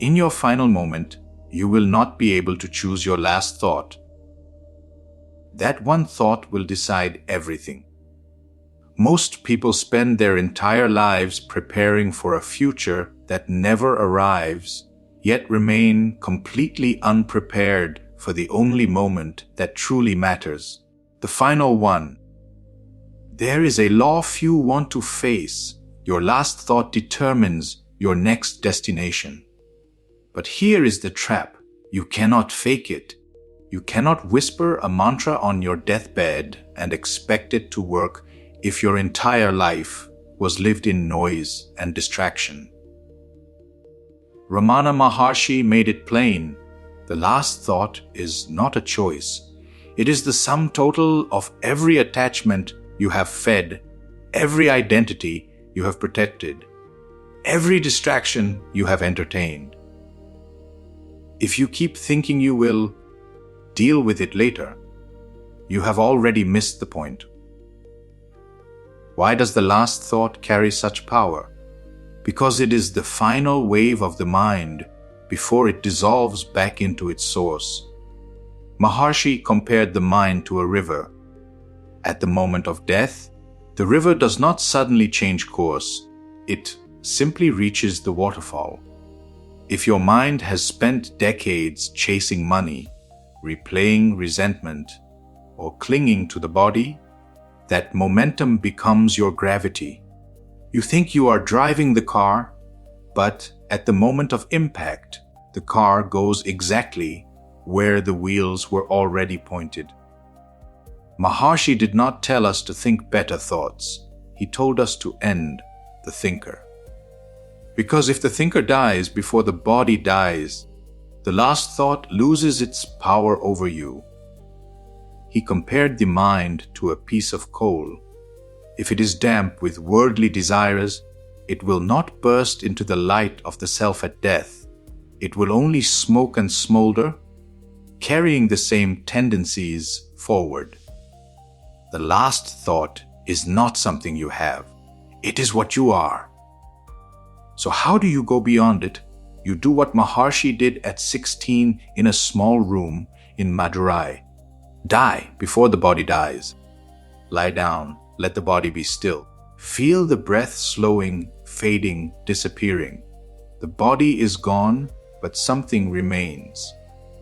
In your final moment, you will not be able to choose your last thought. That one thought will decide everything. Most people spend their entire lives preparing for a future that never arrives, yet remain completely unprepared for the only moment that truly matters, the final one. There is a law few want to face. Your last thought determines your next destination. But here is the trap. You cannot fake it. You cannot whisper a mantra on your deathbed and expect it to work if your entire life was lived in noise and distraction. Ramana Maharshi made it plain. The last thought is not a choice. It is the sum total of every attachment you have fed, every identity you have protected, every distraction you have entertained. If you keep thinking you will deal with it later, you have already missed the point. Why does the last thought carry such power? Because it is the final wave of the mind before it dissolves back into its source. Maharshi compared the mind to a river. At the moment of death, the river does not suddenly change course. It simply reaches the waterfall. If your mind has spent decades chasing money, replaying resentment, or clinging to the body, that momentum becomes your gravity. You think you are driving the car, but at the moment of impact, the car goes exactly where the wheels were already pointed. Maharshi did not tell us to think better thoughts. He told us to end the thinker. Because if the thinker dies before the body dies, the last thought loses its power over you. He compared the mind to a piece of coal. If it is damp with worldly desires, it will not burst into the light of the self at death. It will only smoke and smolder, carrying the same tendencies forward. The last thought is not something you have. It is what you are. So how do you go beyond it? You do what Maharshi did at 16 in a small room in Madurai. Die before the body dies. Lie down, let the body be still. Feel the breath slowing, fading, disappearing. The body is gone, but something remains.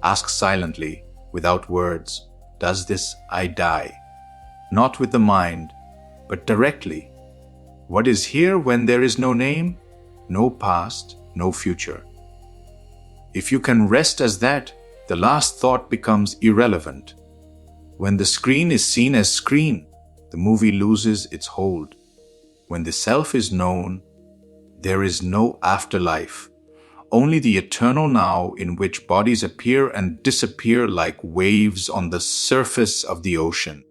Ask silently, without words, does this I die? Not with the mind, but directly. What is here when there is no name? No past, no future. If you can rest as that, the last thought becomes irrelevant. When the screen is seen as screen, the movie loses its hold. When the self is known, there is no afterlife, only the eternal now in which bodies appear and disappear like waves on the surface of the ocean.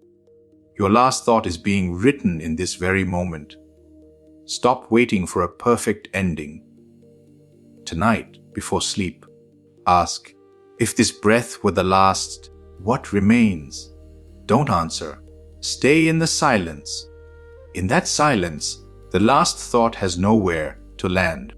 Your last thought is being written in this very moment. Stop waiting for a perfect ending. Tonight, before sleep, ask, if this breath were the last, what remains? Don't answer. Stay in the silence. In that silence, the last thought has nowhere to land.